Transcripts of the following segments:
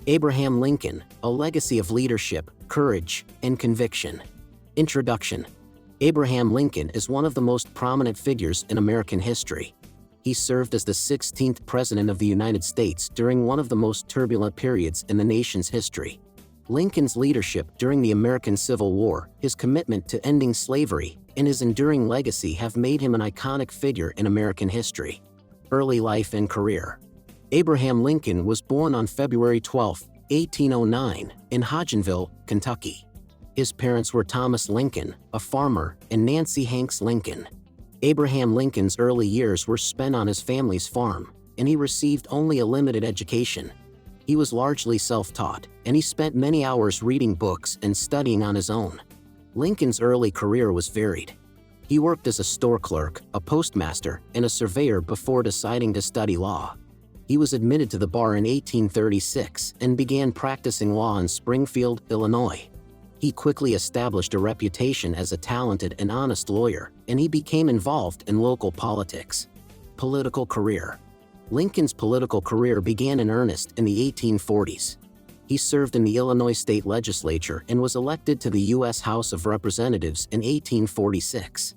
Abraham Lincoln, a legacy of leadership, courage, and conviction. Introduction. Abraham Lincoln is one of the most prominent figures in American history. He served as the 16th President of the United States during one of the most turbulent periods in the nation's history. Lincoln's leadership during the American Civil War, his commitment to ending slavery, and his enduring legacy have made him an iconic figure in American history. Early life and career. Abraham Lincoln was born on February 12, 1809, in Hodgenville, Kentucky. His parents were Thomas Lincoln, a farmer, and Nancy Hanks Lincoln. Abraham Lincoln's early years were spent on his family's farm, and he received only a limited education. He was largely self-taught, and he spent many hours reading books and studying on his own. Lincoln's early career was varied. He worked as a store clerk, a postmaster, and a surveyor before deciding to study law. He was admitted to the bar in 1836 and began practicing law in Springfield, Illinois. He quickly established a reputation as a talented and honest lawyer, and he became involved in local politics. Political career. Lincoln's political career began in earnest in the 1840s. He served in the Illinois state legislature and was elected to the U.S. House of Representatives in 1846.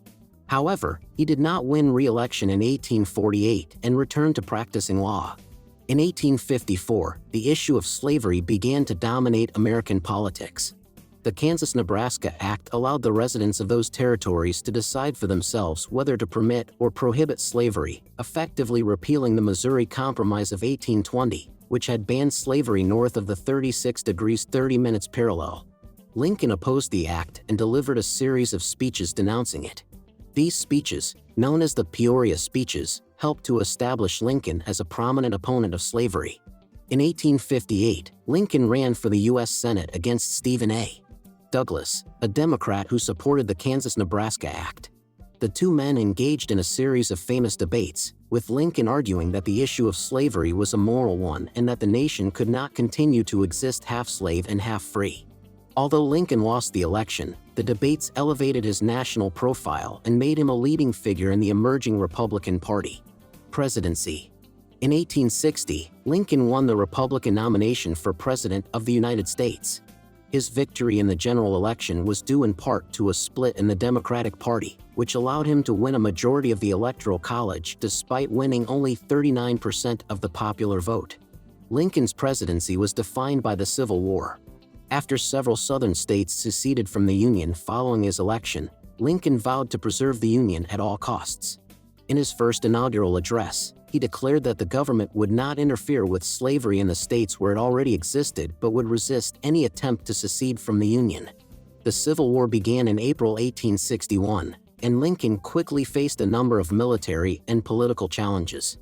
However, he did not win re-election in 1848 and returned to practicing law. In 1854, the issue of slavery began to dominate American politics. The Kansas-Nebraska Act allowed the residents of those territories to decide for themselves whether to permit or prohibit slavery, effectively repealing the Missouri Compromise of 1820, which had banned slavery north of the 36°30' parallel. Lincoln opposed the act and delivered a series of speeches denouncing it. These speeches, known as the Peoria Speeches, helped to establish Lincoln as a prominent opponent of slavery. In 1858, Lincoln ran for the U.S. Senate against Stephen A. Douglas, a Democrat who supported the Kansas-Nebraska Act. The two men engaged in a series of famous debates, with Lincoln arguing that the issue of slavery was a moral one and that the nation could not continue to exist half-slave and half-free. Although Lincoln lost the election, the debates elevated his national profile and made him a leading figure in the emerging Republican Party. Presidency. In 1860, Lincoln won the Republican nomination for President of the United States. His victory in the general election was due in part to a split in the Democratic Party, which allowed him to win a majority of the Electoral College despite winning only 39% of the popular vote. Lincoln's presidency was defined by the Civil War. After several Southern states seceded from the Union following his election, Lincoln vowed to preserve the Union at all costs. In his first inaugural address, he declared that the government would not interfere with slavery in the states where it already existed but would resist any attempt to secede from the Union. The Civil War began in April 1861, and Lincoln quickly faced a number of military and political challenges.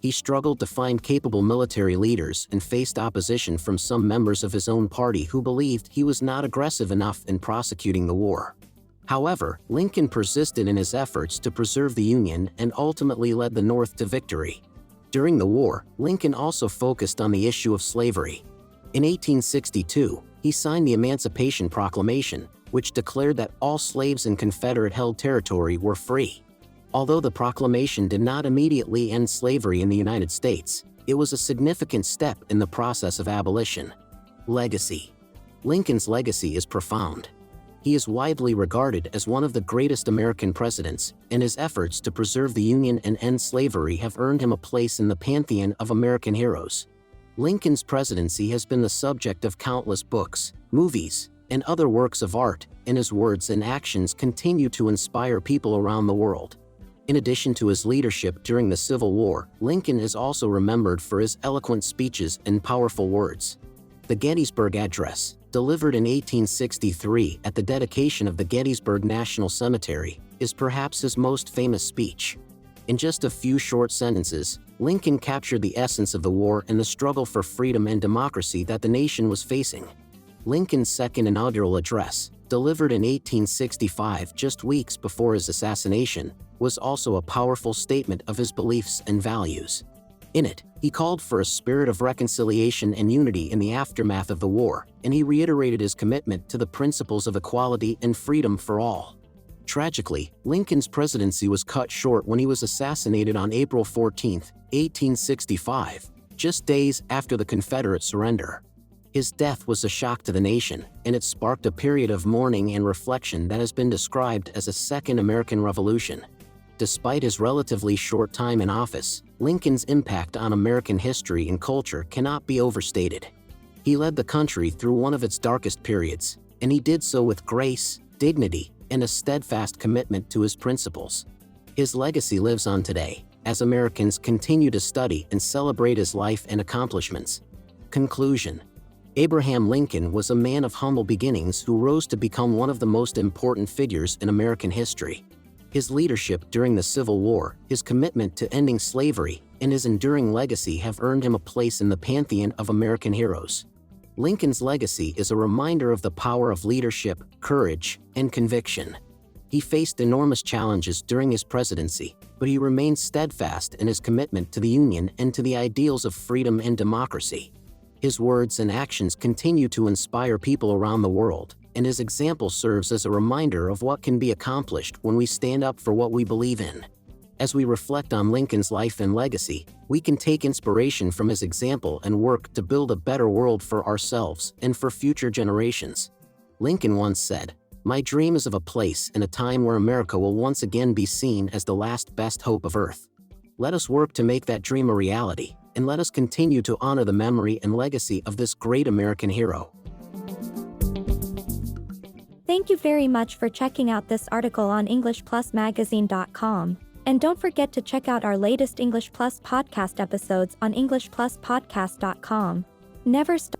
He struggled to find capable military leaders and faced opposition from some members of his own party who believed he was not aggressive enough in prosecuting the war. However, Lincoln persisted in his efforts to preserve the Union and ultimately led the North to victory. During the war, Lincoln also focused on the issue of slavery. In 1862, he signed the Emancipation Proclamation, which declared that all slaves in Confederate-held territory were free. Although the proclamation did not immediately end slavery in the United States, it was a significant step in the process of abolition. Legacy. Lincoln's legacy is profound. He is widely regarded as one of the greatest American presidents, and his efforts to preserve the Union and end slavery have earned him a place in the pantheon of American heroes. Lincoln's presidency has been the subject of countless books, movies, and other works of art, and his words and actions continue to inspire people around the world. In addition to his leadership during the Civil War, Lincoln is also remembered for his eloquent speeches and powerful words. The Gettysburg Address, delivered in 1863 at the dedication of the Gettysburg National Cemetery, is perhaps his most famous speech. In just a few short sentences, Lincoln captured the essence of the war and the struggle for freedom and democracy that the nation was facing. Lincoln's second inaugural address, delivered in 1865 just weeks before his assassination, was also a powerful statement of his beliefs and values. In it, he called for a spirit of reconciliation and unity in the aftermath of the war, and he reiterated his commitment to the principles of equality and freedom for all. Tragically, Lincoln's presidency was cut short when he was assassinated on April 14, 1865, just days after the Confederate surrender. His death was a shock to the nation, and it sparked a period of mourning and reflection that has been described as a Second American Revolution. Despite his relatively short time in office, Lincoln's impact on American history and culture cannot be overstated. He led the country through one of its darkest periods, and he did so with grace, dignity, and a steadfast commitment to his principles. His legacy lives on today, as Americans continue to study and celebrate his life and accomplishments. Conclusion: Abraham Lincoln was a man of humble beginnings who rose to become one of the most important figures in American history. His leadership during the Civil War, his commitment to ending slavery, and his enduring legacy have earned him a place in the pantheon of American heroes. Lincoln's legacy is a reminder of the power of leadership, courage, and conviction. He faced enormous challenges during his presidency, but he remained steadfast in his commitment to the Union and to the ideals of freedom and democracy. His words and actions continue to inspire people around the world, and his example serves as a reminder of what can be accomplished when we stand up for what we believe in. As we reflect on Lincoln's life and legacy, we can take inspiration from his example and work to build a better world for ourselves and for future generations. Lincoln once said, "My dream is of a place and a time where America will once again be seen as the last best hope of Earth." Let us work to make that dream a reality, and let us continue to honor the memory and legacy of this great American hero. Thank you very much for checking out this article on EnglishPlusMagazine.com. And don't forget to check out our latest English Plus podcast episodes on EnglishPlusPodcast.com. Never stop